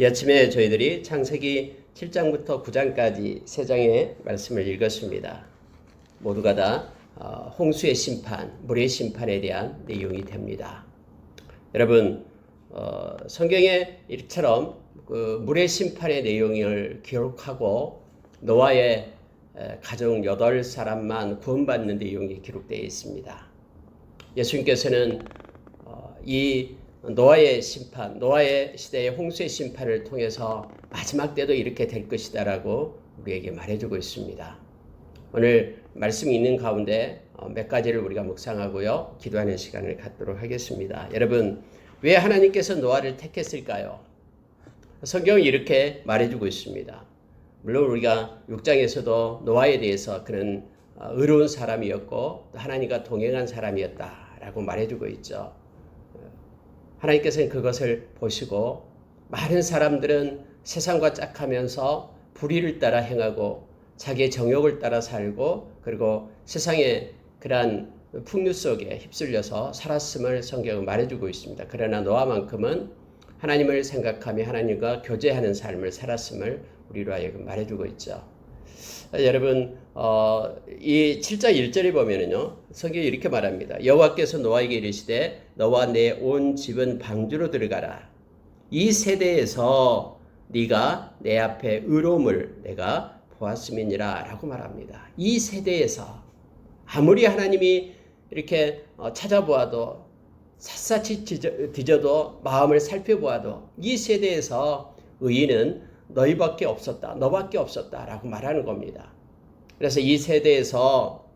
이 아침에 저희들이 창세기 7장부터 9장까지 세 장의 말씀을 읽었습니다. 모두가 다 홍수의 심판, 물의 심판에 대한 내용이 됩니다. 여러분, 성경에 이처럼 그 물의 심판의 내용을 기록하고 노아의 가족 8사람만 구원받는 내용이 기록되어 있습니다. 예수님께서는 이 노아의 심판, 노아의 시대의 홍수의 심판을 통해서 마지막 때도 이렇게 될 것이다라고 우리에게 말해주고 있습니다. 오늘 말씀이 있는 가운데 몇 가지를 우리가 묵상하고요, 기도하는 시간을 갖도록 하겠습니다. 여러분, 왜 하나님께서 노아를 택했을까요? 성경이 이렇게 말해주고 있습니다. 물론 우리가 6장에서도 노아에 대해서 그는 의로운 사람이었고 하나님과 동행한 사람이었다라고 말해주고 있죠. 하나님께서는 그것을 보시고 많은 사람들은 세상과 짝하면서 불의를 따라 행하고 자기의 정욕을 따라 살고 그리고 세상의 그러한 풍류 속에 휩쓸려서 살았음을 성경은 말해주고 있습니다. 그러나 노아만큼은 하나님을 생각하며 하나님과 교제하는 삶을 살았음을 우리로 하여금 말해주고 있죠. 여러분, 이 7장 1절에 보면은요, 성경이 이렇게 말합니다. 여호와께서 노아에게 이르시되 너와 내 온 집은 방주로 들어가라. 이 세대에서 네가 내 앞에 의로움을 내가 보았음이니라 라고 말합니다. 이 세대에서 아무리 하나님이 이렇게 찾아보아도 샅샅이 뒤져도 마음을 살펴보아도 이 세대에서 의인은 너희밖에 없었다, 너밖에 없었다 라고 말하는 겁니다. 그래서 이 세대에서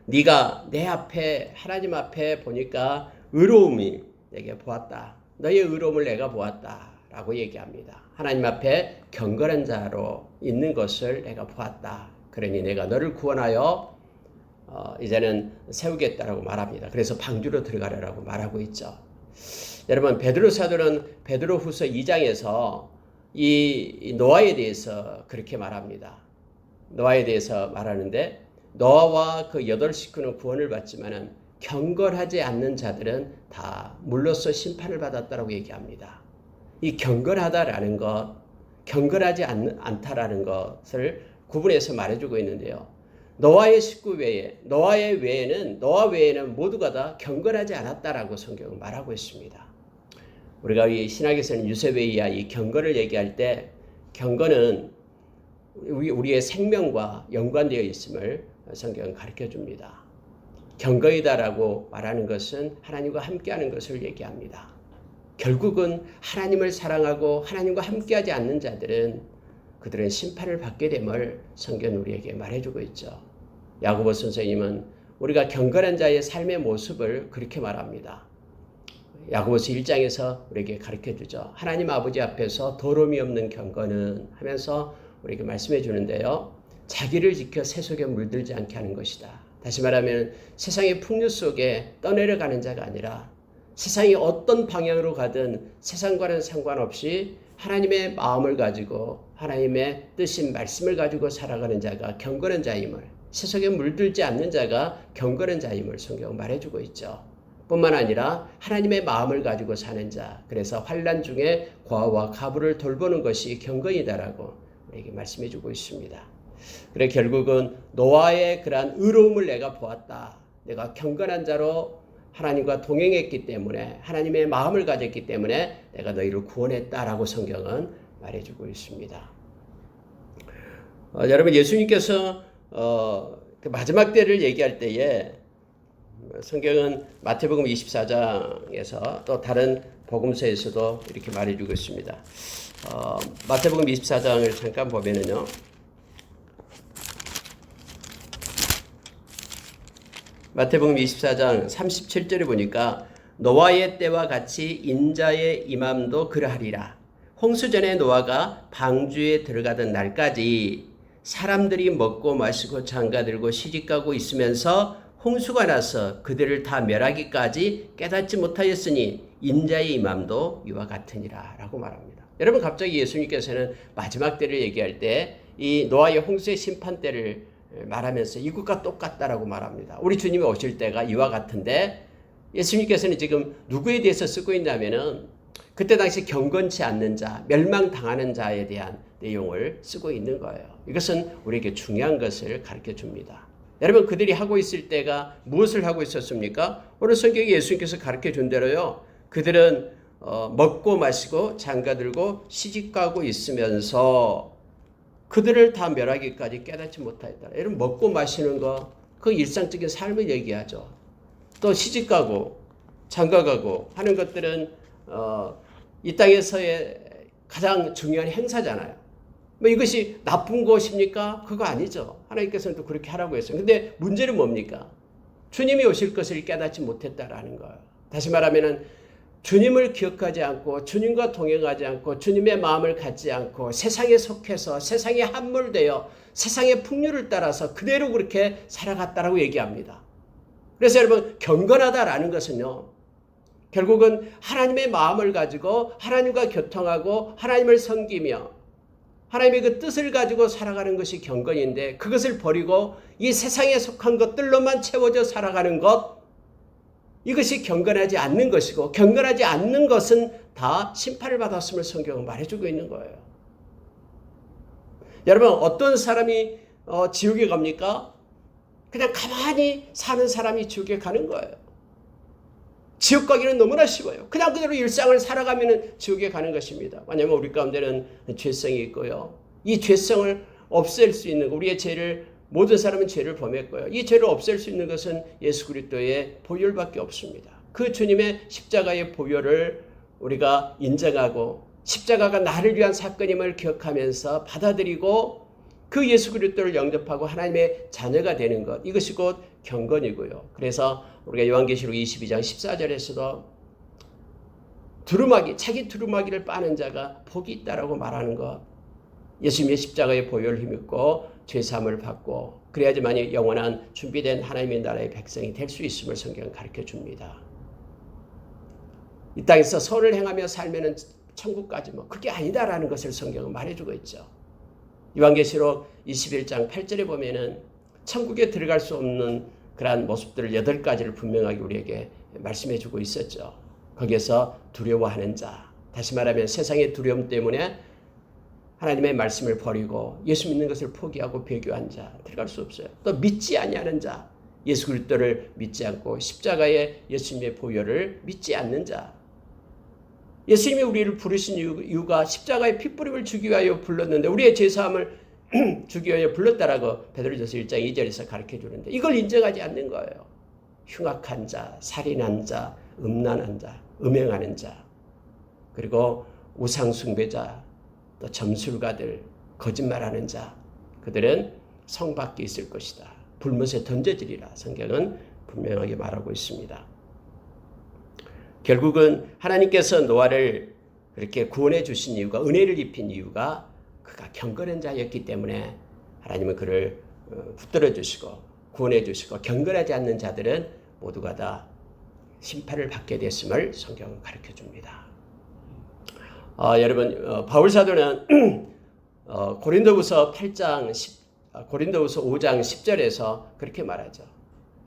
네가 내 앞에 하나님 앞에 보니까 의로움이 내게 보았다, 너의 의로움을 내가 보았다 라고 얘기합니다. 하나님 앞에 경건한 자로 있는 것을 내가 보았다. 그러니 내가 너를 구원하여 이제는 세우겠다라고 말합니다. 그래서 방주로 들어가라라고 말하고 있죠. 여러분, 베드로 사도는 베드로후서 2장에서 이 노아에 대해서 그렇게 말합니다. 노아에 대해서 말하는데 노아와 그 8식구는 구원을 받지만은 경건하지 않는 자들은 다 물로써 심판을 받았다라고 얘기합니다. 이 경건하다라는 것, 경건하지 않다라는 것을 구분해서 말해주고 있는데요. 노아의 식구 외에, 노아 외에는 모두가 다 경건하지 않았다라고 성경은 말하고 있습니다. 우리가 이 신학에서는 유세베이야 이 경건을 얘기할 때 경건은 우리의 생명과 연관되어 있음을 성경은 가르쳐 줍니다. 경건이다라고 말하는 것은 하나님과 함께하는 것을 얘기합니다. 결국은 하나님을 사랑하고 하나님과 함께하지 않는 자들은 그들은 심판을 받게 됨을 성경은 우리에게 말해주고 있죠. 야고보 선생님은 우리가 경건한 자의 삶의 모습을 그렇게 말합니다. 야고보서 1장에서 우리에게 가르쳐주죠. 하나님 아버지 앞에서 더러움이 없는 경건은 하면서 우리에게 말씀해 주는데요. 자기를 지켜 새 속에 물들지 않게 하는 것이다. 다시 말하면 세상의 풍류 속에 떠내려가는 자가 아니라 세상이 어떤 방향으로 가든 세상과는 상관없이 하나님의 마음을 가지고 하나님의 뜻인 말씀을 가지고 살아가는 자가 경건한 자임을, 새 속에 물들지 않는 자가 경건한 자임을 성경은 말해주고 있죠. 뿐만 아니라 하나님의 마음을 가지고 사는 자, 그래서 환난 중에 과와 가부를 돌보는 것이 경건이다라고 우리에게 말씀해주고 있습니다. 그래 결국은 노아의 그러한 의로움을 내가 보았다. 내가 경건한 자로 하나님과 동행했기 때문에 하나님의 마음을 가졌기 때문에 내가 너희를 구원했다라고 성경은 말해주고 있습니다. 여러분, 예수님께서 그 마지막 때를 얘기할 때에 성경은 마태복음 24장에서 또 다른 복음서에서도 이렇게 말해주고 있습니다. 마태복음 24장을 잠깐 보면은요. 마태복음 24장 37절에 보니까 노아의 때와 같이 인자의 임함도 그러하리라. 홍수전에 노아가 방주에 들어가던 날까지 사람들이 먹고 마시고 장가들고 시집가고 있으면서 홍수가 나서 그들을 다 멸하기까지 깨닫지 못하였으니 인자의 임함도 이와 같으니라 라고 말합니다. 여러분, 갑자기 예수님께서는 마지막 때를 얘기할 때 이 노아의 홍수의 심판 때를 말하면서 이것과 똑같다라고 말합니다. 우리 주님이 오실 때가 이와 같은데 예수님께서는 지금 누구에 대해서 쓰고 있냐면은 그때 당시 경건치 않는 자, 멸망당하는 자에 대한 내용을 쓰고 있는 거예요. 이것은 우리에게 중요한 것을 가르쳐 줍니다. 여러분, 그들이 하고 있을 때가 무엇을 하고 있었습니까? 오늘 성경에 예수님께서 가르쳐 준 대로요. 그들은 먹고 마시고 장가들고 시집가고 있으면서 그들을 다 멸하기까지 깨닫지 못하였다. 여러분, 먹고 마시는 거, 그 일상적인 삶을 얘기하죠. 또 시집가고 장가가고 하는 것들은 이 땅에서의 가장 중요한 행사잖아요. 뭐 이것이 나쁜 것입니까? 그거 아니죠. 하나님께서는 또 그렇게 하라고 했어요. 근데 문제는 뭡니까? 주님이 오실 것을 깨닫지 못했다라는 거예요. 다시 말하면은 주님을 기억하지 않고 주님과 동행하지 않고 주님의 마음을 갖지 않고 세상에 속해서 세상에 함몰되어 세상의 풍류를 따라서 그대로 그렇게 살아갔다라고 얘기합니다. 그래서 여러분, 경건하다라는 것은요, 결국은 하나님의 마음을 가지고 하나님과 교통하고 하나님을 섬기며 하나님의 그 뜻을 가지고 살아가는 것이 경건인데, 그것을 버리고 이 세상에 속한 것들로만 채워져 살아가는 것, 이것이 경건하지 않는 것이고, 경건하지 않는 것은 다 심판을 받았음을 성경은 말해주고 있는 거예요. 여러분, 어떤 사람이 지옥에 갑니까? 그냥 가만히 사는 사람이 지옥에 가는 거예요. 지옥 가기는 너무나 쉬워요. 그냥 그대로 일상을 살아가면 지옥에 가는 것입니다. 왜냐하면 우리 가운데는 죄성이 있고요. 이 죄성을 없앨 수 있는, 우리의 죄를, 모든 사람은 죄를 범했고요. 이 죄를 없앨 수 있는 것은 예수 그리스도의 보혈밖에 없습니다. 그 주님의 십자가의 보혈을 우리가 인정하고 십자가가 나를 위한 사건임을 기억하면서 받아들이고 그 예수 그리스도를 영접하고 하나님의 자녀가 되는 것, 이것이 곧 경건이고요. 그래서 우리가 요한계시록 22장 14절에서도 두루마기, 자기 두루마기를 빠는 자가 복이 있다라고 말하는 것, 예수님의 십자가의 보혈을 힘입고 죄사함을 받고 그래야지만 영원한 준비된 하나님의 나라의 백성이 될 수 있음을 성경은 가르쳐 줍니다. 이 땅에서 선을 행하며 살면은 천국까지 그게 아니다라는 것을 성경은 말해주고 있죠. 요한계시록 21장 8절에 보면은 천국에 들어갈 수 없는 그러한 모습들을 8가지를 분명하게 우리에게 말씀해주고 있었죠. 거기에서 두려워하는 자, 다시 말하면 세상의 두려움 때문에 하나님의 말씀을 버리고 예수 믿는 것을 포기하고 배교한 자 들어갈 수 없어요. 또 믿지 아니하는 자, 예수 그리스도를 믿지 않고 십자가의 예수님의 보혈을 믿지 않는 자. 예수님이 우리를 부르신 이유가 십자가의 핏부림을 주기 위하여 불렀는데, 우리의 죄사함을 주기 위하여 불렀다라고 베드로전서 1장 2절에서 가르쳐 주는데, 이걸 인정하지 않는 거예요. 흉악한 자, 살인한 자, 음란한 자, 음행하는 자, 그리고 우상숭배자, 또 점술가들, 거짓말하는 자, 그들은 성 밖에 있을 것이다. 불못에 던져지리라. 성경은 분명하게 말하고 있습니다. 결국은 하나님께서 노아를 그렇게 구원해 주신 이유가, 은혜를 입힌 이유가 그가 경건한 자였기 때문에 하나님은 그를 붙들어 주시고 구원해 주시고, 경건하지 않는 자들은 모두가 다 심판을 받게 됐음을 성경은 가르쳐 줍니다. 여러분, 바울 사도는 고린도후서 5장 10절에서 그렇게 말하죠.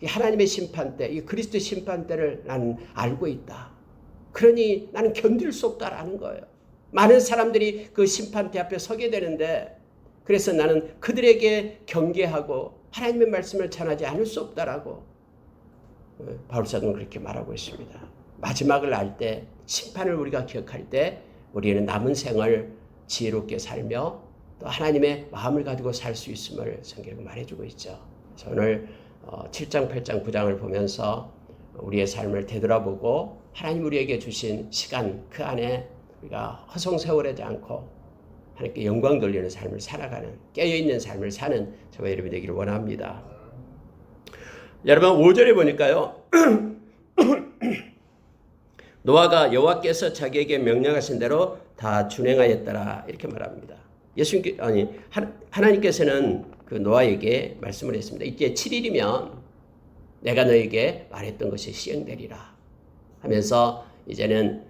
하나님의 심판대, 이 그리스도 심판대를 나는 알고 있다. 그러니 나는 견딜 수 없다라는 거예요. 많은 사람들이 그 심판대 앞에 서게 되는데, 그래서 나는 그들에게 경계하고 하나님의 말씀을 전하지 않을 수 없다라고 바울 사도는 그렇게 말하고 있습니다. 마지막을 알 때, 심판을 우리가 기억할 때 우리는 남은 생을 지혜롭게 살며 또 하나님의 마음을 가지고 살 수 있음을 성경이 말해주고 있죠. 그래서 오늘 7장, 8장, 9장을 보면서 우리의 삶을 되돌아보고 하나님 우리에게 주신 시간 그 안에 우리가 허송세월하지 않고 하나님께 영광 돌리는 삶을 살아가는, 깨어있는 삶을 사는 저와 여러분이 되기를 원합니다. 여러분, 5절에 보니까요. 노아가 여호와께서 자기에게 명령하신 대로 다 준행하였더라 이렇게 말합니다. 하나님께서는 그 노아에게 말씀을 했습니다. 이제 7일이면 내가 너에게 말했던 것이 시행되리라 하면서 이제는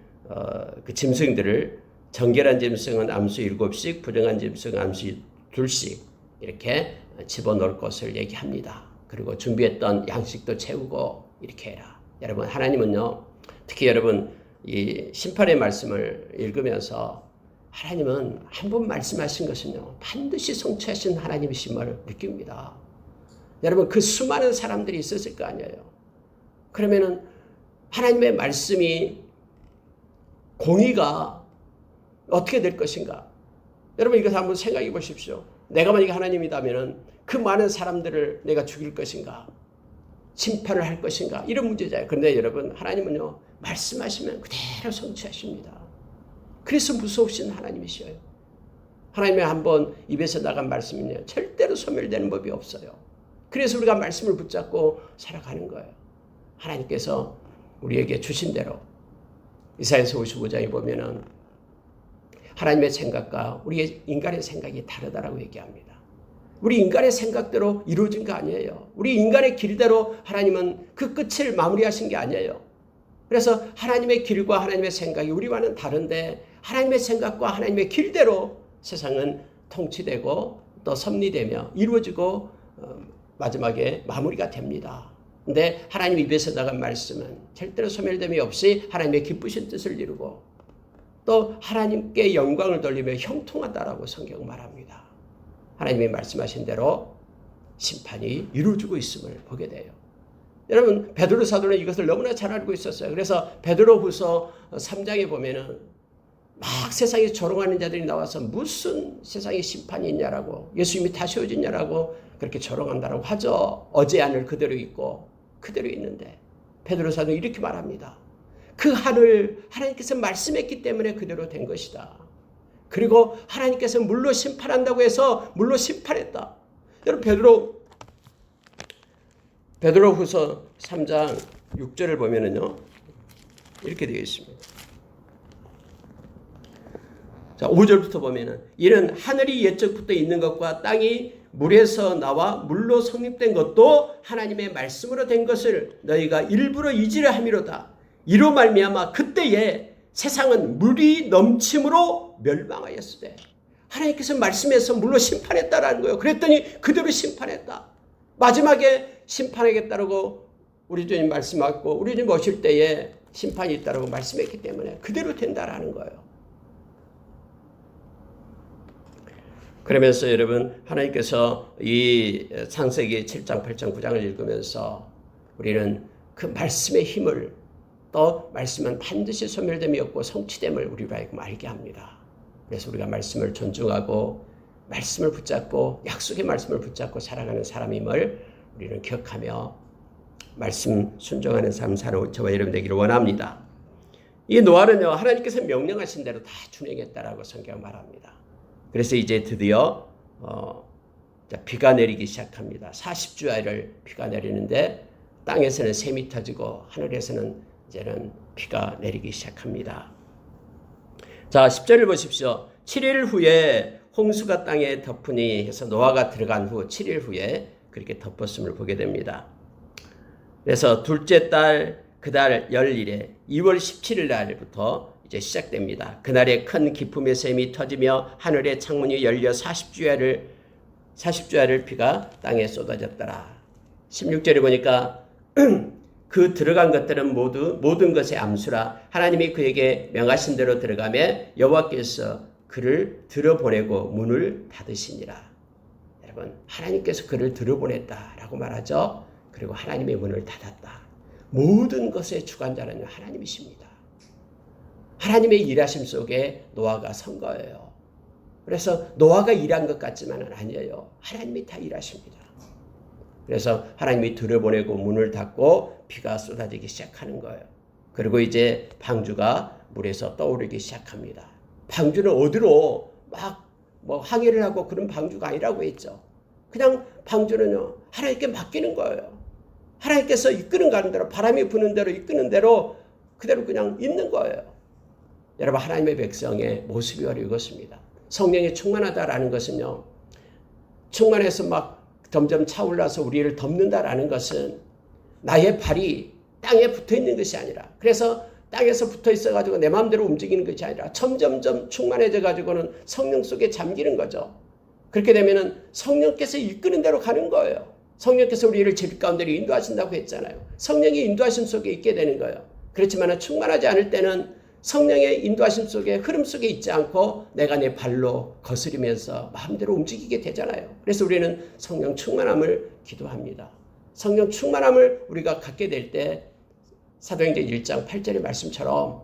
그 짐승들을, 정결한 짐승은 암수 7씩, 부정한 짐승은 암수 2씩 이렇게 집어넣을 것을 얘기합니다. 그리고 준비했던 양식도 채우고 이렇게 해라. 여러분, 하나님은요, 특히 여러분 이 심판의 말씀을 읽으면서 하나님은 한 번 말씀하신 것은요, 반드시 성취하신 하나님이심을 느낍니다. 여러분, 그 수많은 사람들이 있었을 거 아니에요. 그러면은 하나님의 말씀이 공의가 어떻게 될 것인가? 여러분, 이것을 한번 생각해 보십시오. 내가 만약에 하나님이다면은 그 많은 사람들을 내가 죽일 것인가? 심판을 할 것인가? 이런 문제잖아요. 그런데 여러분, 하나님은요, 말씀하시면 그대로 성취하십니다. 그래서 무서우신 하나님이셔요. 하나님의 한번 입에서 나간 말씀은요, 절대로 소멸되는 법이 없어요. 그래서 우리가 말씀을 붙잡고 살아가는 거예요. 하나님께서 우리에게 주신 대로 이사야서 55장에 보면은 하나님의 생각과 우리의 인간의 생각이 다르다라고 얘기합니다. 우리 인간의 생각대로 이루어진 거 아니에요. 우리 인간의 길대로 하나님은 그 끝을 마무리하신 게 아니에요. 그래서 하나님의 길과 하나님의 생각이 우리와는 다른데 하나님의 생각과 하나님의 길대로 세상은 통치되고 또 섭리되며 이루어지고 마지막에 마무리가 됩니다. 근데 하나님 입에서 나간 말씀은 절대로 소멸됨이 없이 하나님의 기쁘신 뜻을 이루고 또 하나님께 영광을 돌리며 형통하다라고 성경 말합니다. 하나님이 말씀하신 대로 심판이 이루어지고 있음을 보게 돼요. 여러분, 베드로 사도는 이것을 너무나 잘 알고 있었어요. 그래서 베드로후서 3장에 보면은 막 세상에 조롱하는 자들이 나와서 무슨 세상에 심판이 있냐라고, 예수님이 다시 오셨냐라고 그렇게 조롱한다라고 하죠. 어제 하늘 그대로 있고 그대로 있는데 베드로 사도는 이렇게 말합니다. 그 하늘 하나님께서 말씀했기 때문에 그대로 된 것이다. 그리고 하나님께서 물로 심판한다고 해서 물로 심판했다. 여러분, 베드로후서 3장 6절을 보면은요, 이렇게 되어 있습니다. 자, 5절부터 보면은 이는 하늘이 옛적부터 있는 것과 땅이 물에서 나와 물로 성립된 것도 하나님의 말씀으로 된 것을 너희가 일부러 잊으려 함이로다. 이로 말미암아 그때에 세상은 물이 넘침으로 멸망하였으되, 하나님께서 말씀해서 물로 심판했다라는 거예요. 그랬더니 그대로 심판했다. 마지막에 심판하겠다라고 우리 주님 말씀하고 우리 주님 오실 때에 심판이 있다라고 말씀했기 때문에 그대로 된다라는 거예요. 그러면서 여러분, 하나님께서 이 창세기 7장, 8장, 9장을 읽으면서 우리는 그 말씀의 힘을, 또 말씀은 반드시 소멸됨이 없고 성취됨을 우리로 하여금 알게 합니다. 그래서 우리가 말씀을 존중하고 말씀을 붙잡고 약속의 말씀을 붙잡고 살아가는 사람임을 우리는 기억하며 말씀 순종하는 삶 사는 저와 여러분 되기를 원합니다. 이 노아는요, 하나님께서 명령하신 대로 다 준행했다라고 성경 말합니다. 그래서 이제 드디어 비가 내리기 시작합니다. 40주야를 비가 내리는데 땅에서는 샘이 터지고 하늘에서는 이제는 비가 내리기 시작합니다. 자, 10절을 보십시오. 7일 후에 홍수가 땅에 덮으니 해서 노아가 들어간 후 7일 후에 그렇게 덮었음을 보게 됩니다. 그래서 둘째 달 그달 열일에 2월 17일 날부터 이제 시작됩니다. 그날에 큰 기품의 샘이 터지며 하늘의 창문이 열려 40주야를 비가 땅에 쏟아졌더라. 16절에 보니까 그 들어간 것들은 모든 것의 암수라. 하나님이 그에게 명하신 대로 들어가매 여호와께서 그를 들어보내고 문을 닫으시니라. 여러분, 하나님께서 그를 들어보냈다라고 말하죠. 그리고 하나님의 문을 닫았다. 모든 것의 주관자는 하나님이십니다. 하나님의 일하심 속에 노아가 선 거예요. 그래서 노아가 일한 것 같지만은 아니에요. 하나님이 다 일하십니다. 그래서 하나님이 들여보내고 문을 닫고 비가 쏟아지기 시작하는 거예요. 그리고 이제 방주가 물에서 떠오르기 시작합니다. 방주는 어디로 막 항해를 하고 그런 방주가 아니라고 했죠. 그냥 방주는요, 하나님께 맡기는 거예요. 하나님께서 이끄는 가는 대로, 바람이 부는 대로 이끄는 대로 그대로 그냥 있는 거예요. 여러분, 하나님의 백성의 모습이 바로 이것입니다. 성령이 충만하다라는 것은요, 충만해서 막 점점 차올라서 우리를 덮는다라는 것은 나의 발이 땅에 붙어 있는 것이 아니라, 그래서 땅에서 붙어 있어가지고 내 마음대로 움직이는 것이 아니라 점점점 충만해져가지고는 성령 속에 잠기는 거죠. 그렇게 되면은 성령께서 이끄는 대로 가는 거예요. 성령께서 우리를 질 가운데로 인도하신다고 했잖아요. 성령이 인도하심 속에 있게 되는 거예요. 그렇지만 충만하지 않을 때는 성령의 인도하심 속에 흐름 속에 있지 않고 내가 내 발로 거스리면서 마음대로 움직이게 되잖아요. 그래서 우리는 성령 충만함을 기도합니다. 성령 충만함을 우리가 갖게 될 때 사도행전 1장 8절의 말씀처럼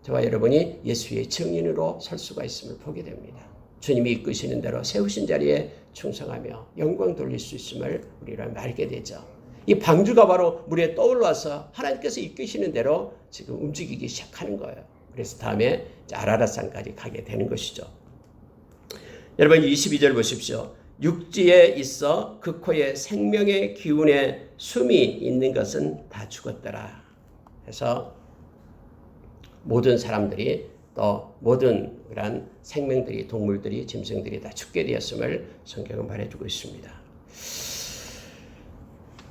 저와 여러분이 예수의 증인으로 설 수가 있음을 보게 됩니다. 주님이 이끄시는 대로 세우신 자리에 충성하며 영광 돌릴 수 있음을 우리는 알게 되죠. 이 방주가 바로 물에 떠올라서 하나님께서 이끄시는 대로 지금 움직이기 시작하는 거예요. 그래서 다음에 아라랏산까지 가게 되는 것이죠. 여러분 22절 보십시오. 육지에 있어 그 코에 생명의 기운에 숨이 있는 것은 다 죽었더라. 그래서 모든 사람들이 또 모든 그런 생명들이 동물들이 짐승들이 다 죽게 되었음을 성경은 말해주고 있습니다.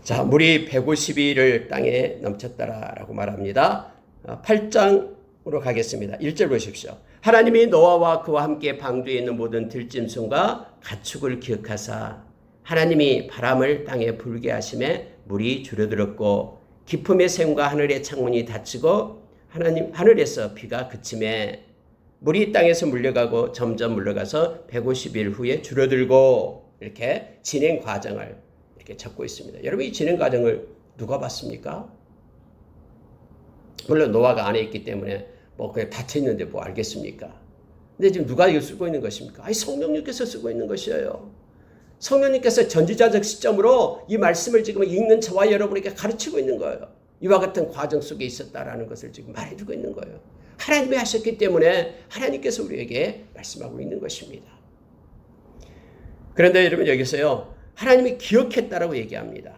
자, 물이 150일을 땅에 넘쳤더라라고 말합니다. 8장으로 가겠습니다. 1절 보십시오. 하나님이 노아와 그와 함께 방주에 있는 모든 들짐승과 가축을 기억하사 하나님이 바람을 땅에 불게 하심에 물이 줄어들었고 깊음의 샘과 하늘의 창문이 닫히고 하나님 하늘에서 비가 그침에 물이 땅에서 물려가고 점점 물러가서 150일 후에 줄어들고 이렇게 진행 과정을 이렇게 적고 있습니다. 여러분 이 진행 과정을 누가 봤습니까? 물론 노아가 안에 있기 때문에 뭐 그냥 닫혀 있는데 뭐 알겠습니까? 근데 지금 누가 이걸 쓰고 있는 것입니까? 아니 성령님께서 쓰고 있는 것이에요. 성령님께서 전지자적 시점으로 이 말씀을 지금 읽는 저와 여러분에게 가르치고 있는 거예요. 이와 같은 과정 속에 있었다라는 것을 지금 말해주고 있는 거예요. 하나님이 하셨기 때문에 하나님께서 우리에게 말씀하고 있는 것입니다. 그런데 여러분 여기서요. 하나님이 기억했다라고 얘기합니다.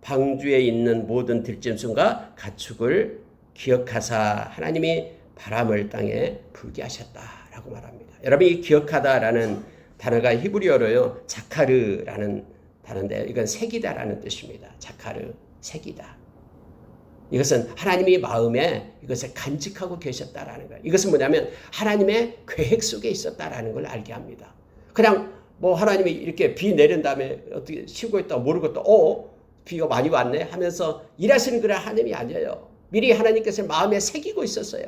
방주에 있는 모든 들짐승과 가축을 기억하사 하나님이 바람을 땅에 불게 하셨다라고 말합니다. 여러분 이 기억하다라는 단어가 히브리어로요. 자카르라는 단어인데 이건 새기다라는 뜻입니다. 자카르, 새기다. 이것은 하나님이 마음에 이것을 간직하고 계셨다라는 거예요. 이것은 뭐냐면 하나님의 계획 속에 있었다라는 걸 알게 합니다. 그냥 뭐 하나님이 이렇게 비 내린 다음에 어떻게 쉬고 있다가 모르고 또 비가 많이 왔네 하면서 일하시는 그런 하나님이 아니에요. 미리 하나님께서 마음에 새기고 있었어요.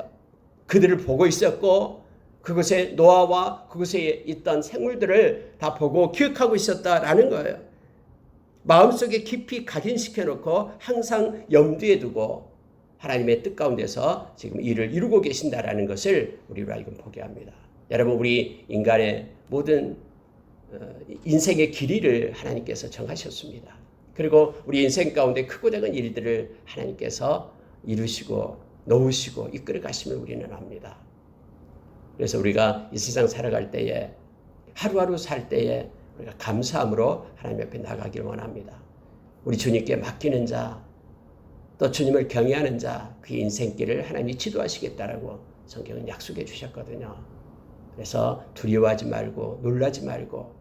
그들을 보고 있었고 그곳에 노아와 그곳에 있던 생물들을 다 보고 기억하고 있었다라는 거예요. 마음속에 깊이 각인시켜 놓고 항상 염두에 두고 하나님의 뜻 가운데서 지금 일을 이루고 계신다라는 것을 우리로 하여금 보게 합니다. 여러분 우리 인간의 모든 인생의 길이를 하나님께서 정하셨습니다. 그리고 우리 인생 가운데 크고 작은 일들을 하나님께서 이루시고 놓으시고 이끌어 가심을 우리는 압니다. 그래서 우리가 이 세상 살아갈 때에 하루하루 살 때에 우리가 감사함으로 하나님 앞에 나가기를 원합니다. 우리 주님께 맡기는 자, 또 주님을 경외하는 자, 그 인생길을 하나님이 지도하시겠다라고 성경은 약속해 주셨거든요. 그래서 두려워하지 말고 놀라지 말고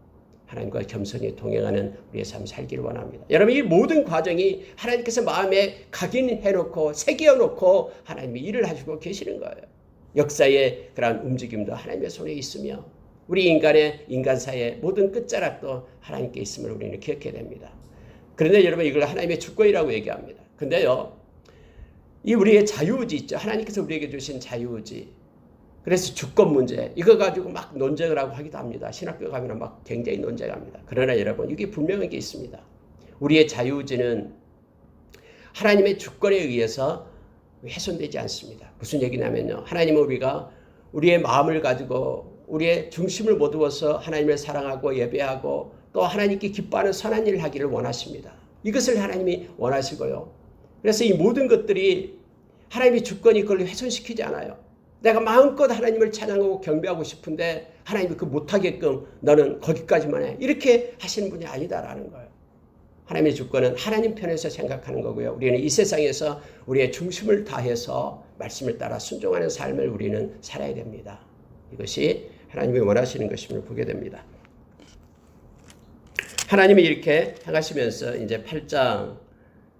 하나님과 겸손히 동행하는 우리의 삶 살기를 원합니다. 여러분 이 모든 과정이 하나님께서 마음에 각인해놓고 새겨놓고 하나님이 일을 하시고 계시는 거예요. 역사의 그러한 움직임도 하나님의 손에 있으며 우리 인간사의 모든 끝자락도 하나님께 있음을 우리는 기억해야 됩니다. 그런데 여러분 이걸 하나님의 주권이라고 얘기합니다. 근데요, 이 우리의 자유의지 있죠. 하나님께서 우리에게 주신 자유의지. 그래서 주권 문제 이거 가지고 막 논쟁을 하고 하기도 합니다. 신학교 가면 막 굉장히 논쟁합니다. 그러나 여러분 이게 분명한 게 있습니다. 우리의 자유의지는 하나님의 주권에 의해서 훼손되지 않습니다. 무슨 얘기냐면요. 하나님은 우리가 우리의 마음을 가지고 우리의 중심을 모두어서 하나님을 사랑하고 예배하고 또 하나님께 기뻐하는 선한 일을 하기를 원하십니다. 이것을 하나님이 원하시고요. 그래서 이 모든 것들이 하나님의 주권이 그걸 훼손시키지 않아요. 내가 마음껏 하나님을 찬양하고 경배하고 싶은데 하나님이 그 못하게끔 너는 거기까지만 해. 이렇게 하시는 분이 아니다라는 거예요. 하나님의 주권은 하나님 편에서 생각하는 거고요. 우리는 이 세상에서 우리의 중심을 다해서 말씀을 따라 순종하는 삶을 우리는 살아야 됩니다. 이것이 하나님이 원하시는 것임을 보게 됩니다. 하나님이 이렇게 행하시면서 이제 8장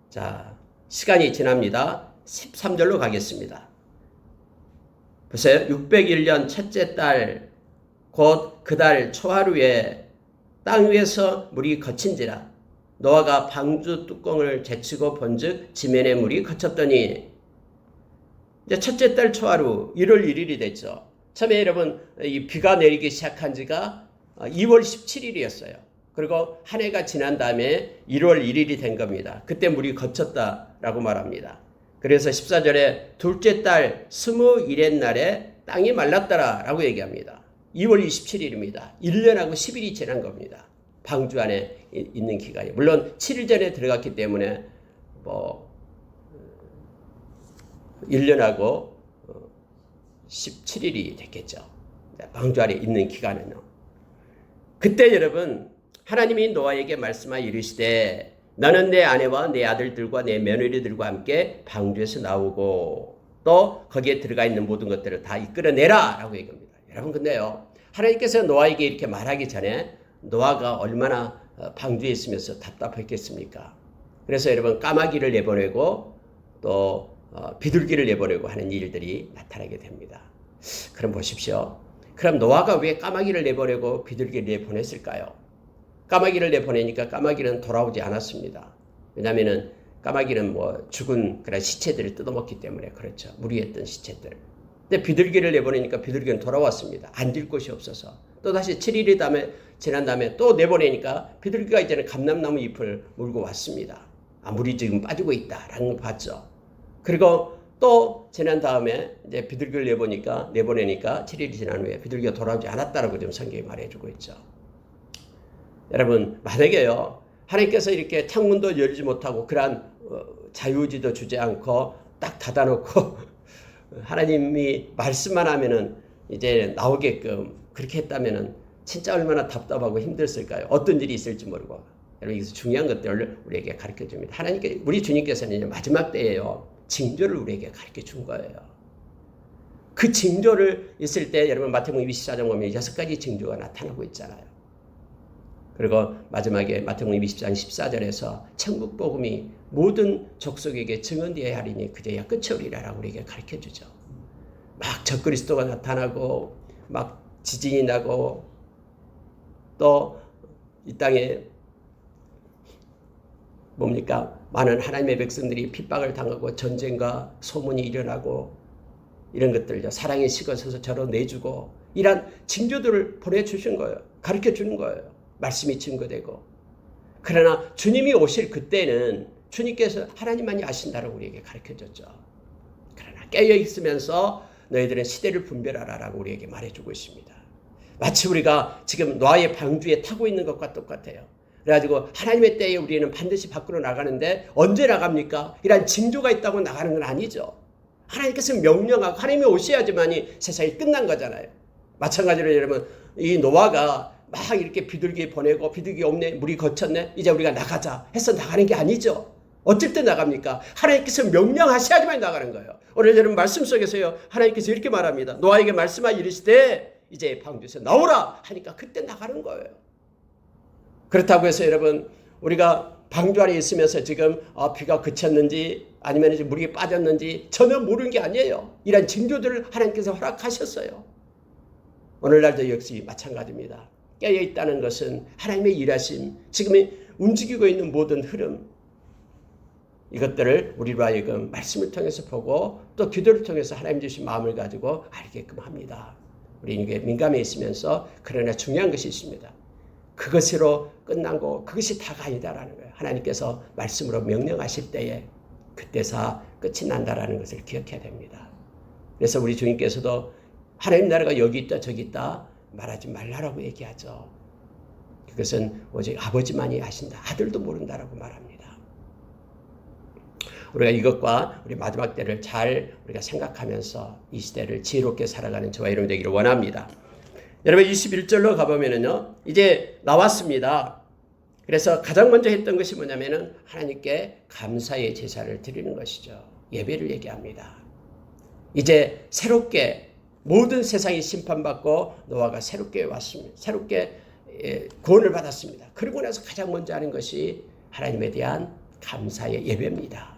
자 시간이 지납니다. 13절로 가겠습니다. 보세요. 601년 첫째 달 곧 그 달 초하루에 땅 위에서 물이 거친지라 노아가 방주 뚜껑을 제치고 본즉 지면에 물이 거쳤더니 이제 첫째 달 초하루 1월 1일이 됐죠. 처음에 여러분 이 비가 내리기 시작한 지가 2월 17일이었어요. 그리고 한 해가 지난 다음에 1월 1일이 된 겁니다. 그때 물이 거쳤다라고 말합니다. 그래서 14절에 둘째 달 21의 날에 땅이 말랐더라라고 얘기합니다. 2월 27일입니다. 1년하고 10일이 지난 겁니다. 방주 안에 있는 기간이. 물론 7일 전에 들어갔기 때문에 1년하고 17일이 됐겠죠. 방주 안에 있는 기간은요. 그때 여러분 하나님이 노아에게 말씀하여 이르시되 너는 내 아내와 내 아들들과 내 며느리들과 함께 방주에서 나오고 또 거기에 들어가 있는 모든 것들을 다 이끌어내라 라고 얘기합니다. 여러분 근데요 하나님께서 노아에게 이렇게 말하기 전에 노아가 얼마나 방주에 있으면서 답답했겠습니까? 그래서 여러분 까마귀를 내보내고 또 비둘기를 내보내고 하는 일들이 나타나게 됩니다. 그럼 보십시오. 그럼 노아가 왜 까마귀를 내보내고 비둘기를 내보냈을까요? 까마귀를 내보내니까 까마귀는 돌아오지 않았습니다. 왜냐하면 까마귀는 죽은 그런 시체들을 뜯어먹기 때문에 그렇죠. 무리했던 시체들. 근데 비둘기를 내보내니까 비둘기는 돌아왔습니다. 앉을 곳이 없어서. 또 다시 7일이 지난 다음에 또 내보내니까 비둘기가 이제는 감람나무 잎을 물고 왔습니다. 물이 지금 빠지고 있다라는 걸 봤죠. 그리고 또 지난 다음에 이제 비둘기를 내보내니까 7일이 지난 후에 비둘기가 돌아오지 않았다라고 지금 성경이 말해주고 있죠. 여러분 만약에요 하나님께서 이렇게 창문도 열지 못하고 그러한 자유지도 주지 않고 딱 닫아놓고 하나님이 말씀만 하면은 이제 나오게끔 그렇게 했다면은 진짜 얼마나 답답하고 힘들었을까요? 어떤 일이 있을지 모르고. 여러분 여기서 중요한 것들을 우리에게 가르쳐 줍니다. 하나님께 우리 주님께서는 이제 마지막 때예요. 징조를 우리에게 가르쳐 준 거예요. 그 징조를 있을 때 여러분 마태복음 24장 보면 6가지 징조가 나타나고 있잖아요. 그리고 마지막에 마태복음 24장 14절에서 천국 복음이 모든 족속에게 증언되어야 하리니 그제야 끝이 오리라라고 우리에게 가르쳐 주죠. 막 적그리스도가 나타나고 막 지진이 나고 또 이 땅에 뭡니까? 많은 하나님의 백성들이 핍박을 당하고 전쟁과 소문이 일어나고 이런 것들요. 사랑이 식어서서 저로 내주고 이런 징조들을 보내주신 거예요. 가르쳐 주는 거예요. 말씀이 증거되고. 그러나 주님이 오실 그때는 주님께서 하나님만이 아신다라고 우리에게 가르쳐줬죠. 그러나 깨어있으면서 너희들은 시대를 분별하라라고 우리에게 말해주고 있습니다. 마치 우리가 지금 노아의 방주에 타고 있는 것과 똑같아요. 그래가지고 하나님의 때에 우리는 반드시 밖으로 나가는데 언제 나갑니까? 이런 징조가 있다고 나가는 건 아니죠. 하나님께서 명령하고 하나님이 오셔야지만이 세상이 끝난 거잖아요. 마찬가지로 여러분 이 노아가 막 이렇게 비둘기 보내고 비둘기 없네 물이 거쳤네 이제 우리가 나가자 해서 나가는 게 아니죠. 어쩔 때 나갑니까? 하나님께서 명령하셔야지만 나가는 거예요. 오늘 여러분 말씀 속에서요 하나님께서 이렇게 말합니다. 노아에게 말씀하여 이르시되 이제 방주에서 나오라 하니까 그때 나가는 거예요. 그렇다고 해서 여러분 우리가 방주 안에 있으면서 지금 비가 그쳤는지 아니면 이제 물이 빠졌는지 전혀 모르는 게 아니에요. 이런 징조들을 하나님께서 허락하셨어요. 오늘날도 역시 마찬가지입니다. 깨어있다는 것은 하나님의 일하심, 지금 움직이고 있는 모든 흐름 이것들을 우리로 하여금 말씀을 통해서 보고 또 기도를 통해서 하나님 주신 마음을 가지고 알게끔 합니다. 우리는 이게 민감해 있으면서 그러나 중요한 것이 있습니다. 그것으로 끝난 거 그것이 다가 아니다라는 거예요. 하나님께서 말씀으로 명령하실 때에 그때서 끝이 난다라는 것을 기억해야 됩니다. 그래서 우리 주님께서도 하나님 나라가 여기 있다 저기 있다 말하지 말라라고 얘기하죠. 그것은 오직 아버지만이 아신다. 아들도 모른다라고 말합니다. 우리가 이것과 우리 마지막 때를 잘 우리가 생각하면서 이 시대를 지혜롭게 살아가는 저와 여러분 되기를 원합니다. 여러분 21절로 가보면은요 이제 나왔습니다. 그래서 가장 먼저 했던 것이 뭐냐면은 하나님께 감사의 제사를 드리는 것이죠. 예배를 얘기합니다. 이제 새롭게 모든 세상이 심판받고 노아가 새롭게 왔습니다. 새롭게 구원을 받았습니다. 그리고 나서 가장 먼저 하는 것이 하나님에 대한 감사의 예배입니다.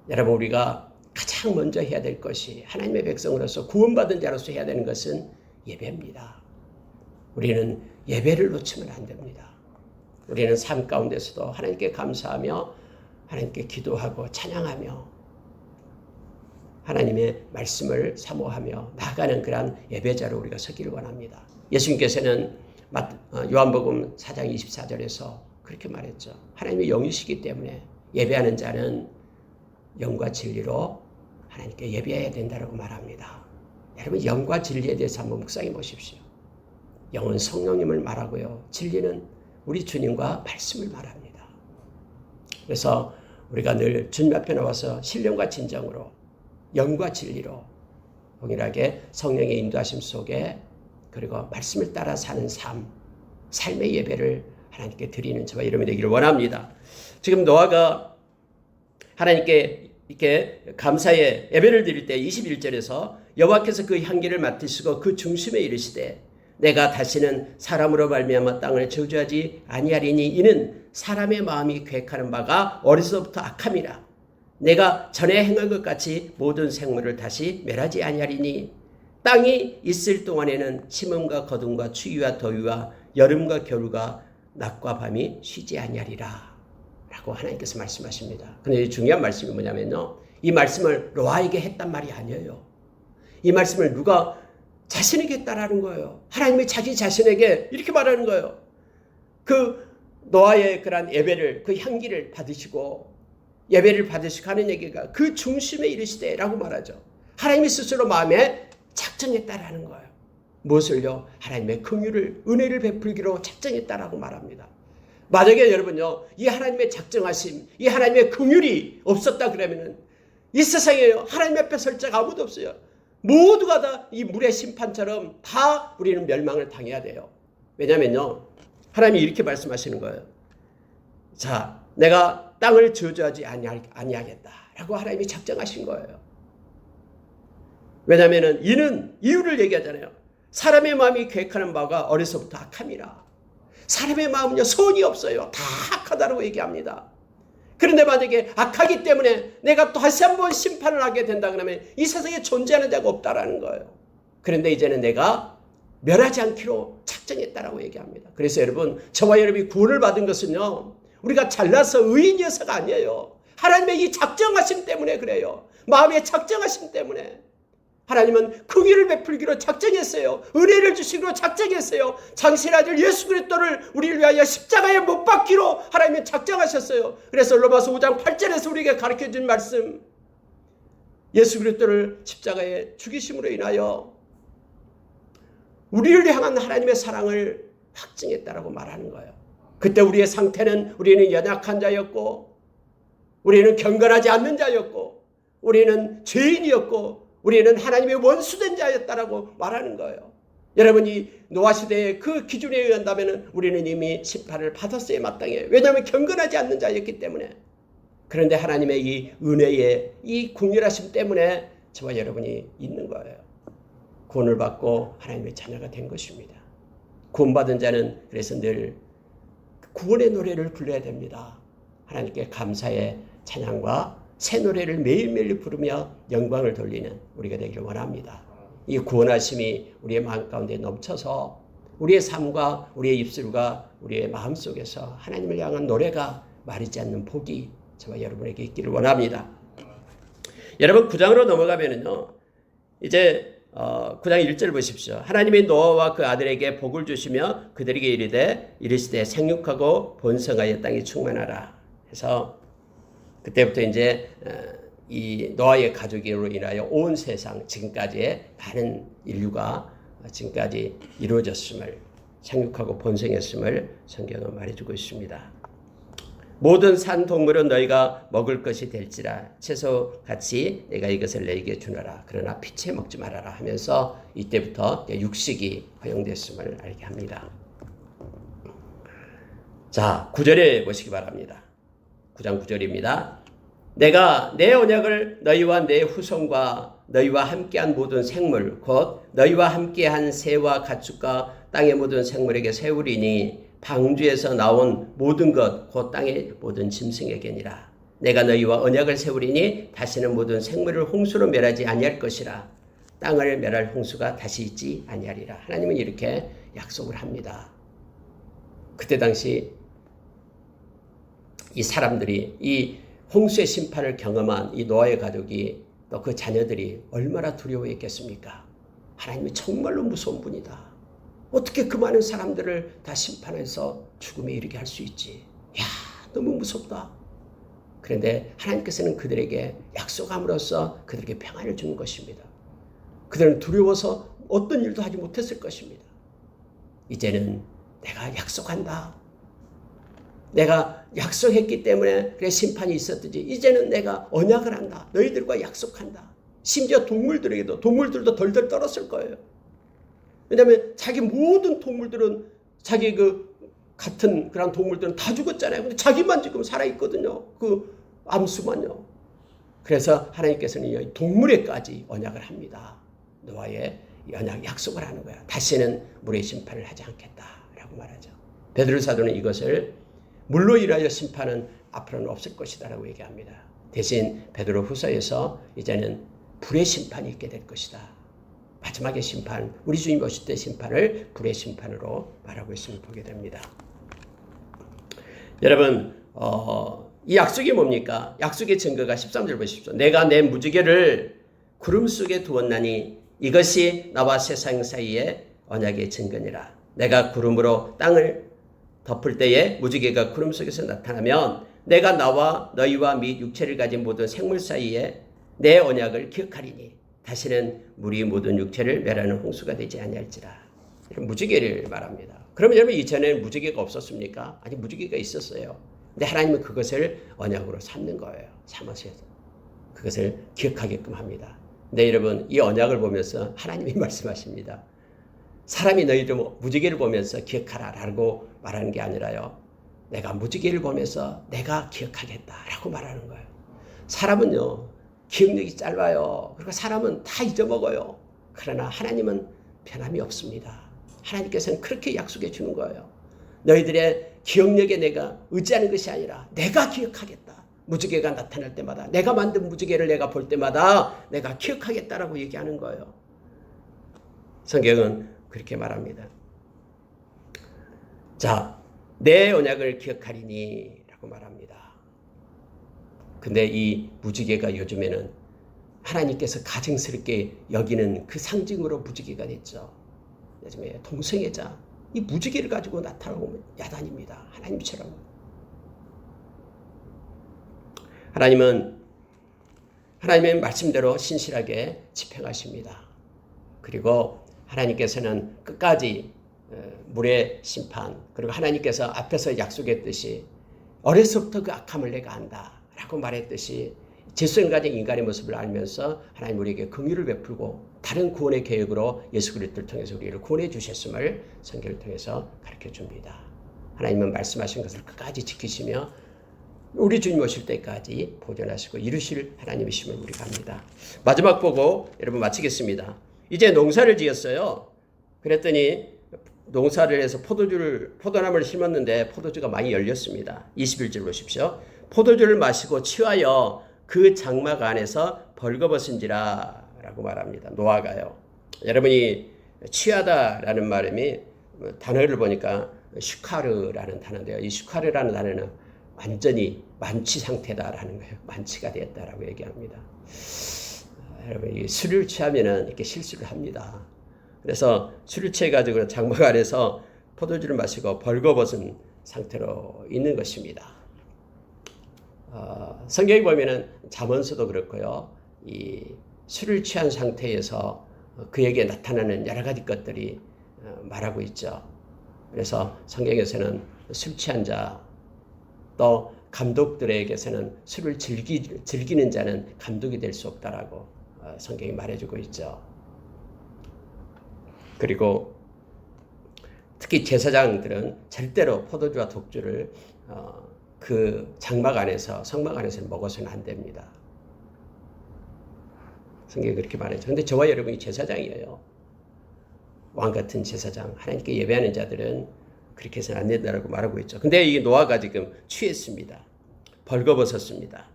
여러분 우리가 가장 먼저 해야 될 것이 하나님의 백성으로서 구원받은 자로서 해야 되는 것은 예배입니다. 우리는 예배를 놓치면 안 됩니다. 우리는 삶 가운데서도 하나님께 감사하며 하나님께 기도하고 찬양하며 하나님의 말씀을 사모하며 나아가는 그러한 예배자로 우리가 서기를 원합니다. 예수님께서는 요한복음 4장 24절에서 그렇게 말했죠. 하나님의 영이시기 때문에 예배하는 자는 영과 진리로 하나님께 예배해야 된다고 말합니다. 여러분, 영과 진리에 대해서 한번 묵상해 보십시오. 영은 성령님을 말하고요, 진리는 우리 주님과 말씀을 말합니다. 그래서 우리가 늘 주님 앞에 나와서 신령과 진정으로 영과 진리로 동일하게 성령의 인도하심 속에 그리고 말씀을 따라 사는 삶의 예배를 하나님께 드리는 저와 여러분이 되기를 원합니다. 지금 노아가 하나님께 이렇게 감사의 예배를 드릴 때 21절에서 여호와께서 그 향기를 맡으시고 그 중심에 이르시되 내가 다시는 사람으로 말미암아 땅을 저주하지 아니하리니 이는 사람의 마음이 계획하는 바가 어려서부터 악함이라. 내가 전에 행한 것 같이 모든 생물을 다시 멸하지 아니하리니 땅이 있을 동안에는 심음과 거둠과 추위와 더위와 여름과 겨울과 낮과 밤이 쉬지 아니하리라 라고 하나님께서 말씀하십니다. 그런데 중요한 말씀이 뭐냐면요, 이 말씀을 노아에게 했단 말이 아니에요. 이 말씀을 누가 자신에게 했다라는 거예요. 하나님이 자기 자신에게 이렇게 말하는 거예요. 그 노아의 그런 예배를, 그 향기를 받으시고 예배를 받으시고 하는 얘기가 그 중심에 이르시되 라고 말하죠. 하나님이 스스로 마음에 작정했다라는 거예요. 무엇을요? 하나님의 긍휼을, 은혜를 베풀기로 작정했다라고 말합니다. 만약에 여러분요, 이 하나님의 작정하심, 이 하나님의 긍휼이 없었다 그러면은 이 세상에 하나님 앞에 설 자가 아무도 없어요. 모두가 다 이 물의 심판처럼 다 우리는 멸망을 당해야 돼요. 왜냐면요, 하나님이 이렇게 말씀하시는 거예요. 자, 내가 땅을 저주하지 아니하겠다라고 하나님이 작정하신 거예요. 왜냐면은 이는 이유를 얘기하잖아요. 사람의 마음이 계획하는 바가 어려서부터 악함이라. 사람의 마음은요, 선이 없어요. 다 악하다고 얘기합니다. 그런데 만약에 악하기 때문에 내가 또 다시 한번 심판을 하게 된다 그러면 이 세상에 존재하는 자가 없다라는 거예요. 그런데 이제는 내가 멸하지 않기로 작정했다라고 얘기합니다. 그래서 여러분, 저와 여러분이 구원을 받은 것은요, 우리가 잘나서 의인이어서가 아니에요. 하나님의 이 작정하심 때문에 그래요. 마음의 작정하심 때문에. 하나님은 긍휼을 베풀기로 작정했어요. 은혜를 주시기로 작정했어요. 장신의 아들 예수 그리스도를 우리를 위하여 십자가에 못 박기로 하나님은 작정하셨어요. 그래서 로마서 5장 8절에서 우리에게 가르쳐준 말씀, 예수 그리스도를 십자가에 죽이심으로 인하여 우리를 향한 하나님의 사랑을 확증했다라고 말하는 거예요. 그때 우리의 상태는, 우리는 연약한 자였고, 우리는 경건하지 않는 자였고, 우리는 죄인이었고, 우리는 하나님의 원수된 자였다라고 말하는 거예요. 여러분이 노아 시대의 그 기준에 의한다면 우리는 이미 심판을 받았어야 마땅해요. 왜냐하면 경건하지 않는 자였기 때문에. 그런데 하나님의 이 은혜의 이 긍휼하심 때문에 저와 여러분이 있는 거예요. 구원을 받고 하나님의 자녀가 된 것입니다. 구원받은 자는 그래서 늘 구원의 노래를 불러야 됩니다. 하나님께 감사의 찬양과 새 노래를 매일매일 부르며 영광을 돌리는 우리가 되기를 원합니다. 이 구원하심이 우리의 마음 가운데 넘쳐서 우리의 삶과 우리의 입술과 우리의 마음속에서 하나님을 향한 노래가 마르지 않는 복이 저와 여러분에게 있기를 원합니다. 여러분, 9장으로 넘어가면은요, 이제 9장 1절 보십시오. 하나님이 노아와 그 아들에게 복을 주시며 그들에게 이르시되 생육하고 번성하여 땅이 충만하라. 해서 그때부터 이제 이 노아의 가족으로 인하여 온 세상 지금까지의 많은 인류가 지금까지 이루어졌음을, 생육하고 번성했음을 성경은 말해주고 있습니다. 모든 산 동물은 너희가 먹을 것이 될지라 채소같이 내가 이것을 너희에게 주노라. 그러나 피채 먹지 말아라 하면서 이때부터 육식이 허용됐음을 알게 합니다. 자, 9절에 보시기 바랍니다. 9장 9절입니다. 내가 내 언약을 너희와 내 후손과 너희와 함께한 모든 생물 곧 너희와 함께한 새와 가축과 땅의 모든 생물에게 세우리니 방주에서 나온 모든 것 곧 땅의 모든 짐승에게니라. 내가 너희와 언약을 세우리니 다시는 모든 생물을 홍수로 멸하지 아니할 것이라. 땅을 멸할 홍수가 다시 있지 아니하리라. 하나님은 이렇게 약속을 합니다. 그때 당시 이 사람들이 이 홍수의 심판을 경험한 이 노아의 가족이 또 그 자녀들이 얼마나 두려워했겠습니까? 하나님이 정말로 무서운 분이다. 어떻게 그 많은 사람들을 다 심판해서 죽음에 이르게 할 수 있지? 야, 너무 무섭다. 그런데 하나님께서는 그들에게 약속함으로써 그들에게 평안을 주는 것입니다. 그들은 두려워서 어떤 일도 하지 못했을 것입니다. 이제는 내가 약속한다. 내가 약속했기 때문에 그래 심판이 있었듯이 이제는 내가 언약을 한다. 너희들과 약속한다. 심지어 동물들도 덜덜 떨었을 거예요. 왜냐하면 자기 모든 동물들은 자기 같은 그런 동물들은 다 죽었잖아요. 근데 자기만 지금 살아있거든요. 그 암수만요. 그래서 하나님께서는 동물에까지 언약을 합니다. 노아의 언약 약속을 하는 거야. 다시는 물의 심판을 하지 않겠다라고 말하죠. 베드로 사도는 이것을 물로 인하여 심판은 앞으로는 없을 것이다 라고 얘기합니다. 대신 베드로 후서에서 이제는 불의 심판이 있게 될 것이다. 마지막의 심판, 우리 주님 오실 때 심판을 불의 심판으로 말하고 있음을 보게 됩니다. 여러분 이 약속이 뭡니까? 약속의 증거가 13절 보십시오. 내가 내 무지개를 구름 속에 두었나니 이것이 나와 세상 사이의 언약의 증거니라. 내가 구름으로 땅을 덮을 때에 무지개가 구름 속에서 나타나면 내가 나와 너희와 및 육체를 가진 모든 생물 사이에 내 언약을 기억하리니 다시는 물이 모든 육체를 멸하는 홍수가 되지 아니할지라. 이런 무지개를 말합니다. 그러면 여러분 이전에는 무지개가 없었습니까? 아니 무지개가 있었어요. 근데 하나님은 그것을 언약으로 삼는 거예요. 삼으셔서 그것을 기억하게끔 합니다. 근데 여러분 이 언약을 보면서 하나님이 말씀하십니다. 사람이 너희들 무지개를 보면서 기억하라 라고 말하는 게 아니라요. 내가 무지개를 보면서 내가 기억하겠다 라고 말하는 거예요. 사람은요. 기억력이 짧아요. 그리고 사람은 다 잊어먹어요. 그러나 하나님은 변함이 없습니다. 하나님께서는 그렇게 약속해 주는 거예요. 너희들의 기억력에 내가 의지하는 것이 아니라 내가 기억하겠다. 무지개가 나타날 때마다 내가 만든 무지개를 내가 볼 때마다 내가 기억하겠다라고 얘기하는 거예요. 성경은 그렇게 말합니다. 자, 내 언약을 기억하리니 라고 말합니다. 근데 이 무지개가 요즘에는 하나님께서 가증스럽게 여기는 그 상징으로 무지개가 됐죠. 요즘에 동성애자, 이 무지개를 가지고 나타나고 야단입니다. 하나님처럼. 하나님은 하나님의 말씀대로 신실하게 집행하십니다. 그리고 하나님께서는 끝까지 물의 심판, 그리고 하나님께서 앞에서 약속했듯이 어려서부터 그 악함을 내가 안다 라고 말했듯이 죄성을 가진 인간의 모습을 알면서 하나님 우리에게 긍휼을 베풀고 다른 구원의 계획으로 예수 그리스도를 통해서 우리를 구원해 주셨음을 성경을 통해서 가르쳐 줍니다. 하나님은 말씀하신 것을 끝까지 지키시며 우리 주님 오실 때까지 보존하시고 이루실 하나님이심을 우리가 압니다. 마지막 보고 여러분 마치겠습니다. 이제 농사를 지었어요. 그랬더니 농사를 해서 포도나무를 심었는데 포도주가 많이 열렸습니다. 21절 보십시오. 포도주를 마시고 취하여 그 장막 안에서 벌거벗은지라 라고 말합니다. 노아가요. 여러분이 취하다라는 말이 단어를 보니까 슈카르라는 단어인데요. 이 슈카르라는 단어는 완전히 만취 상태다라는 거예요. 만취가 되었다라고 얘기합니다. 여러분 이 술을 취하면은 이렇게 실수를 합니다. 그래서 술을 취해가지고 장막 안에서 포도주를 마시고 벌거벗은 상태로 있는 것입니다. 성경에 보면은 잠언서도 그렇고요. 이 술을 취한 상태에서 그에게 나타나는 여러 가지 것들이 말하고 있죠. 그래서 성경에서는 술 취한 자, 또 감독들에게서는 술을 즐기는 자는 감독이 될 수 없다라고 성경이 말해주고 있죠. 그리고 특히 제사장들은 절대로 포도주와 독주를 그 장막 안에서 성막 안에서 먹어서는 안 됩니다. 성경이 그렇게 말했죠. 근데 저와 여러분이 제사장이에요. 왕 같은 제사장, 하나님께 예배하는 자들은 그렇게 해서는 안 된다라고 말하고 있죠. 근데 이 노아가 지금 취했습니다. 벌거벗었습니다.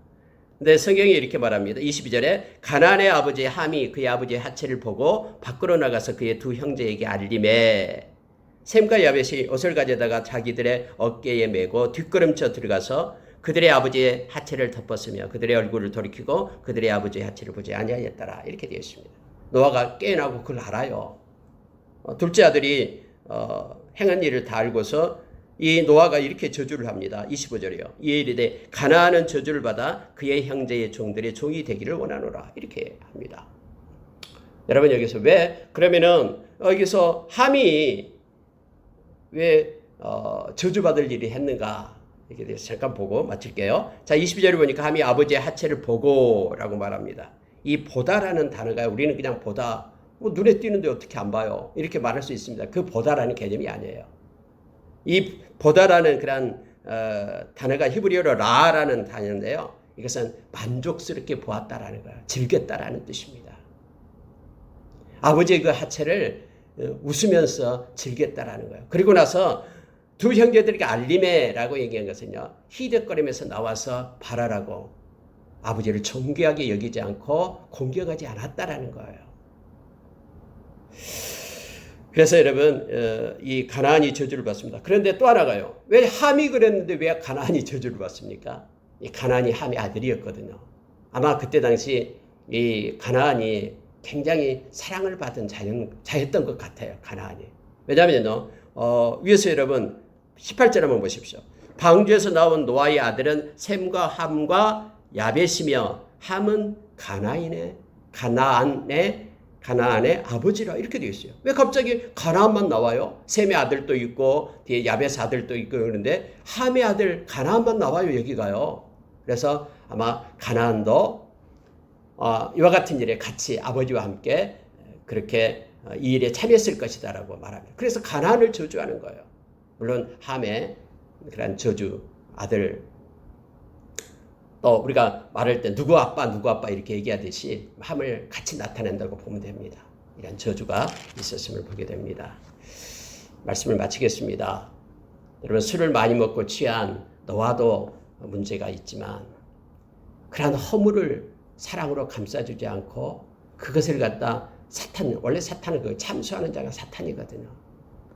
근데 성경이 이렇게 말합니다. 22절에 가나안의 아버지 함이 그의 아버지의 하체를 보고 밖으로 나가서 그의 두 형제에게 알림해 셈과 야벳이 옷을 가져다가 자기들의 어깨에 메고 뒷걸음쳐 들어가서 그들의 아버지의 하체를 덮었으며 그들의 얼굴을 돌이키고 그들의 아버지의 하체를 보지 아니하였더라. 이렇게 되어 있습니다. 노아가 깨어나고 그걸 알아요. 둘째 아들이 행한 일을 다 알고서 이 노아가 이렇게 저주를 합니다. 25절이요. 이에 이르되 가나안은 저주를 받아 그의 형제의 종들의 종이 되기를 원하노라. 이렇게 합니다. 여러분 여기서 왜 그러면은 여기서 함이 왜 저주받을 일이 했는가? 이렇게 대해서 잠깐 보고 마칠게요. 자, 22절에 보니까 함이 아버지의 하체를 보고라고 말합니다. 이 보다라는 단어가 우리는 그냥 보다 뭐 눈에 띄는데 어떻게 안 봐요? 이렇게 말할 수 있습니다. 그 보다라는 개념이 아니에요. 이 보다라는 그런 단어가 히브리어로 라라는 단어인데요. 이것은 만족스럽게 보았다라는 거예요. 즐겼다라는 뜻입니다. 아버지의 그 하체를 웃으면서 즐겼다라는 거예요. 그리고 나서 두 형제들에게 알림해라고 얘기한 것은요. 희덕거리면서 나와서 바라라고 아버지를 존귀하게 여기지 않고 공격하지 않았다라는 거예요. 그래서 여러분 이 가나안이 저주를 받습니다. 그런데 또 하나가요. 왜 함이 그랬는데 왜 가나안이 저주를 받습니까? 이 가나안이 함의 아들이었거든요. 아마 그때 당시 이 가나안이 굉장히 사랑을 받은 자였던 것 같아요. 가나안이. 왜냐하면요. 위에서 여러분 18절 한번 보십시오. 방주에서 나온 노아의 아들은 셈과 함과 야벳이며 함은 가나안의 아버지라 이렇게 되어 있어요. 왜 갑자기 가나안만 나와요? 셈의 아들도 있고 뒤에 야벳 아들도 있고 그런데 함의 아들 가나안만 나와요. 여기가요. 그래서 아마 가나안도 이와 같은 일에 같이 아버지와 함께 그렇게 이 일에 참여했을 것이다라고 말합니다. 그래서 가나안을 저주하는 거예요. 물론 함의 그런 저주 아들 또 우리가 말할 때 누구 아빠 이렇게 얘기하듯이 함을 같이 나타낸다고 보면 됩니다. 이런 저주가 있었음을 보게 됩니다. 말씀을 마치겠습니다. 여러분 술을 많이 먹고 취한 노아도 문제가 있지만 그러한 허물을 사랑으로 감싸주지 않고 그것을 갖다 원래 사탄은 그 참수하는 자가 사탄이거든요.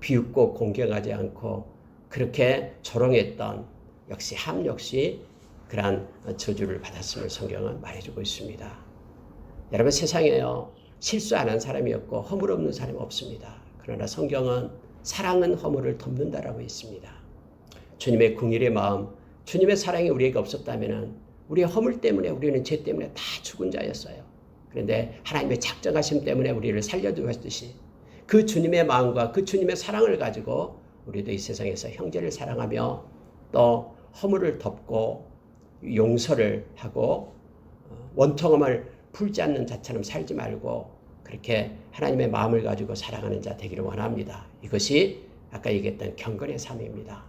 비웃고 공격하지 않고 그렇게 조롱했던 역시 함 역시 그러한 저주를 받았음을 성경은 말해주고 있습니다. 여러분 세상에요. 실수 안 한 사람이 없고 허물 없는 사람이 없습니다. 그러나 성경은 사랑은 허물을 덮는다라고 있습니다. 주님의 긍휼의 마음, 주님의 사랑이 우리에게 없었다면 우리의 허물 때문에 우리는 죄 때문에 다 죽은 자였어요. 그런데 하나님의 작정하심 때문에 우리를 살려두셨듯이 그 주님의 마음과 그 주님의 사랑을 가지고 우리도 이 세상에서 형제를 사랑하며 또 허물을 덮고 용서를 하고 원통함을 풀지 않는 자처럼 살지 말고 그렇게 하나님의 마음을 가지고 살아가는 자 되기를 원합니다. 이것이 아까 얘기했던 경건의 삶입니다.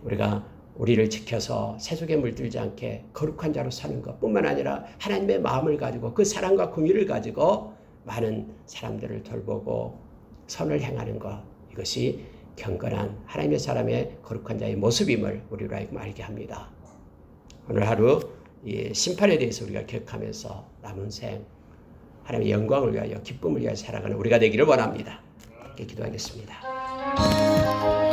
우리가 우리를 지켜서 세속에 물들지 않게 거룩한 자로 사는 것뿐만 아니라 하나님의 마음을 가지고 그 사랑과 긍휼을 가지고 많은 사람들을 돌보고 선을 행하는 것 이것이 경건한 하나님의 사람의 거룩한 자의 모습임을 우리로 하여금 알게 합니다. 오늘 하루 이 심판에 대해서 우리가 기억하면서 남은 생 하나님의 영광을 위하여 기쁨을 위하여 살아가는 우리가 되기를 원합니다. 함께 기도하겠습니다.